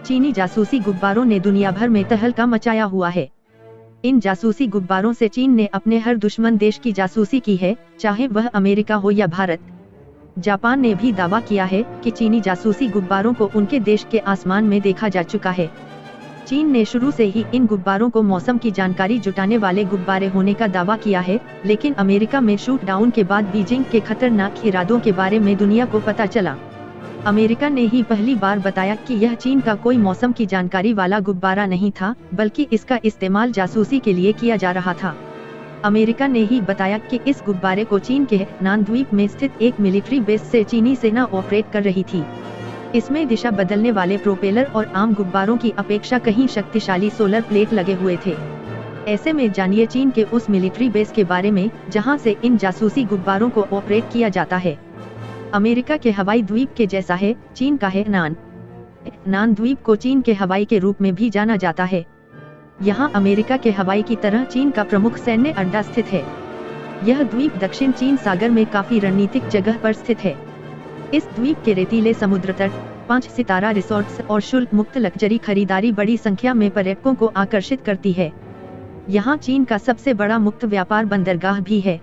चीनी जासूसी गुब्बारों ने दुनिया भर में तहलका मचाया हुआ है। इन जासूसी गुब्बारों से चीन ने अपने हर दुश्मन देश की जासूसी की है, चाहे वह अमेरिका हो या भारत। जापान ने भी दावा किया है कि चीनी जासूसी गुब्बारों को उनके देश के आसमान में देखा जा चुका है। चीन ने शुरू से ही इन गुब्बारों को मौसम की जानकारी जुटाने वाले गुब्बारे होने का दावा किया है, लेकिन अमेरिका में शूट डाउन के बाद बीजिंग के खतरनाक इरादों के बारे में दुनिया को पता चला। अमेरिका ने ही पहली बार बताया कि यह चीन का कोई मौसम की जानकारी वाला गुब्बारा नहीं था, बल्कि इसका इस्तेमाल जासूसी के लिए किया जा रहा था। अमेरिका ने ही बताया कि इस गुब्बारे को चीन के हेनान द्वीप में स्थित एक मिलिट्री बेस से चीनी सेना ऑपरेट कर रही थी। इसमें दिशा बदलने वाले प्रोपेलर और आम गुब्बारों की अपेक्षा कहीं शक्तिशाली सोलर प्लेट लगे हुए थे। ऐसे में जानिए चीन के उस मिलिट्री बेस के बारे में जहां से इन जासूसी गुब्बारों को ऑपरेट किया जाता है। अमेरिका के हवाई द्वीप के जैसा है चीन का हेनान। हेनान द्वीप को चीन के हवाई के रूप में भी जाना जाता है। यहाँ अमेरिका के हवाई की तरह चीन का प्रमुख सैन्य अड्डा स्थित है। यह द्वीप दक्षिण चीन सागर में काफी रणनीतिक जगह पर स्थित है। इस द्वीप के रेतीले समुद्र तट, 5 सितारा रिसोर्ट्स और शुल्क मुक्त लग्जरी खरीदारी बड़ी संख्या में पर्यटकों को आकर्षित करती है। यहाँ चीन का सबसे बड़ा मुक्त व्यापार बंदरगाह भी है।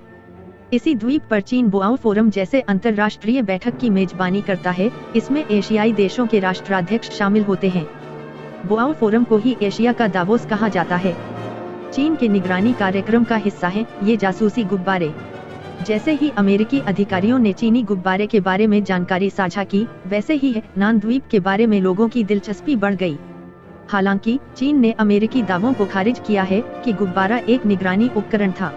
इसी द्वीप पर चीन बोआओ फोरम जैसे अंतर्राष्ट्रीय बैठक की मेजबानी करता है। इसमें एशियाई देशों के राष्ट्राध्यक्ष शामिल होते हैं। बोआओ फोरम को ही एशिया का दावोस कहा जाता है। चीन के निगरानी कार्यक्रम का हिस्सा है ये जासूसी गुब्बारे। जैसे ही अमेरिकी अधिकारियों ने चीनी गुब्बारे के बारे में जानकारी साझा की, वैसे ही हेनान द्वीप के बारे में लोगों की दिलचस्पी बढ़ गई। हालांकि चीन ने अमेरिकी दावों को खारिज किया है कि गुब्बारा एक निगरानी उपकरण था।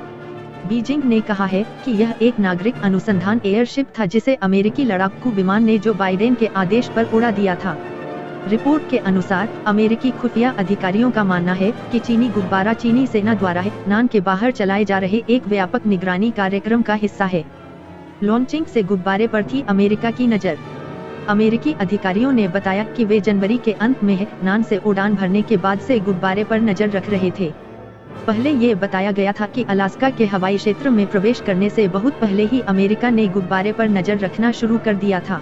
बीजिंग ने कहा है कि यह एक नागरिक अनुसंधान एयरशिप था जिसे अमेरिकी लड़ाकू विमान ने जो बाइडेन के आदेश पर उड़ा दिया था। रिपोर्ट के अनुसार अमेरिकी खुफिया अधिकारियों का मानना है कि चीनी गुब्बारा चीनी सेना द्वारा हेनान के बाहर चलाए जा रहे एक व्यापक निगरानी कार्यक्रम का हिस्सा है। लॉन्चिंग से गुब्बारे पर थी अमेरिका की नज़र। अमेरिकी अधिकारियों ने बताया कि वे जनवरी के अंत में हेनान से उड़ान भरने के बाद से गुब्बारे पर नजर रख रहे थे। पहले ये बताया गया था कि अलास्का के हवाई क्षेत्र में प्रवेश करने से बहुत पहले ही अमेरिका ने गुब्बारे पर नजर रखना शुरू कर दिया था।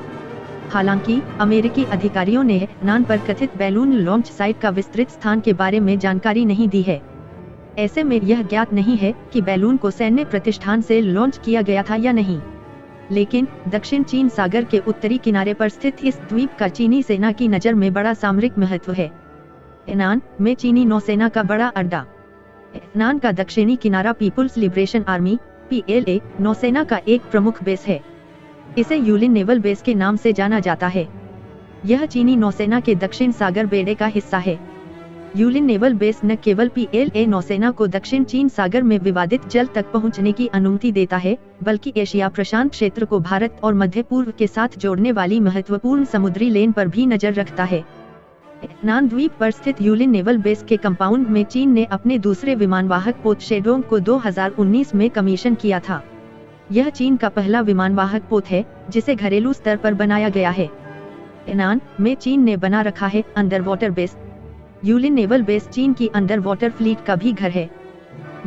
हालांकि अमेरिकी अधिकारियों ने हेनान पर कथित बैलून लॉन्च साइट का विस्तृत स्थान के बारे में जानकारी नहीं दी है। ऐसे में यह ज्ञात नहीं है कि बैलून को सैन्य प्रतिष्ठान से लॉन्च किया गया था या नहीं। लेकिन दक्षिण चीन सागर के उत्तरी किनारे पर स्थित इस द्वीप का चीनी सेना की नज़र में बड़ा सामरिक महत्व है। हेनान में चीनी नौसेना का बड़ा अड्डा। हेनान का दक्षिणी किनारा पीपुल्स लिबरेशन आर्मी (PLA) नौसेना का एक प्रमुख बेस है। इसे यूलिन नेवल बेस के नाम से जाना जाता है। यह चीनी नौसेना के दक्षिण सागर बेड़े का हिस्सा है। यूलिन नेवल बेस न केवल PLA नौसेना को दक्षिण चीन सागर में विवादित जल तक पहुंचने की अनुमति देता है, बल्कि एशिया प्रशांत क्षेत्र को भारत और मध्य पूर्व के साथ जोड़ने वाली महत्वपूर्ण समुद्री लेन पर भी नजर रखता है। हेनान द्वीप पर स्थित यूलिन नेवल बेस के कंपाउंड में चीन ने अपने दूसरे विमानवाहक पोत शेडोंग को 2019 में कमीशन किया था। यह चीन का पहला विमानवाहक पोत है जिसे घरेलू स्तर पर बनाया गया है। हेनान में चीन ने बना रखा है under water base. Yulin naval base चीन की अंडर वाटर फ्लीट का भी घर है।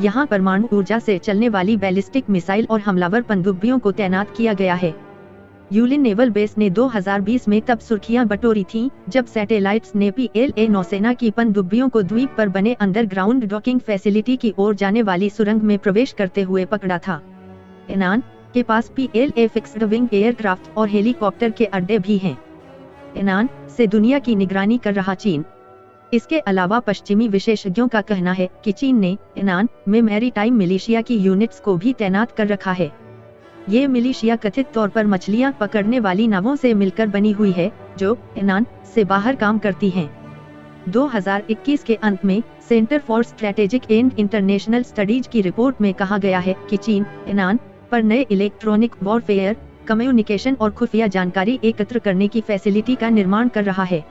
यहाँ परमाणु ऊर्जा से चलने वाली बैलिस्टिक मिसाइल और हमलावर पनडुब्बियों को तैनात किया गया है। यूलिन नेवल बेस ने 2020 में तब सुर्खियां बटोरी थीं जब सैटेलाइट्स ने PLA नौसेना की पनडुब्बियों को द्वीप पर बने अंडरग्राउंड डॉकिंग फैसिलिटी की ओर जाने वाली सुरंग में प्रवेश करते हुए पकड़ा था। हेनान के पास PLA फिक्स्ड विंग एयरक्राफ्ट और हेलीकॉप्टर के अड्डे भी हैं। हेनान से दुनिया की निगरानी कर रहा चीन। इसके अलावा पश्चिमी विशेषज्ञों का कहना है कि चीन ने हेनान में मैरीटाइम मिलिशिया की यूनिट्स को भी तैनात कर रखा है। ये मिलिशिया कथित तौर पर मछलियां पकड़ने वाली नावों से मिलकर बनी हुई है, जो हेनान से बाहर काम करती हैं। 2021 के अंत में centre for strategic and international studies की रिपोर्ट में कहा गया है कि चीन हेनान पर नए इलेक्ट्रॉनिक वॉरफेयर, कम्युनिकेशन और खुफिया जानकारी एकत्र करने की फैसिलिटी का निर्माण कर रहा है।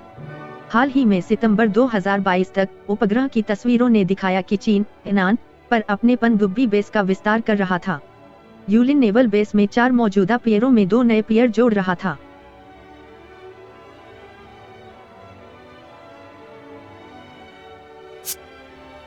हाल ही में सितंबर 2022 तक उपग्रह की तस्वीरों ने दिखाया कि चीन हेनान पर अपने पनडुब्बी बेस का विस्तार कर रहा था। यूलिन नेवल बेस में 4 मौजूदा पियरों में 2 नए पियर जोड़ रहा था।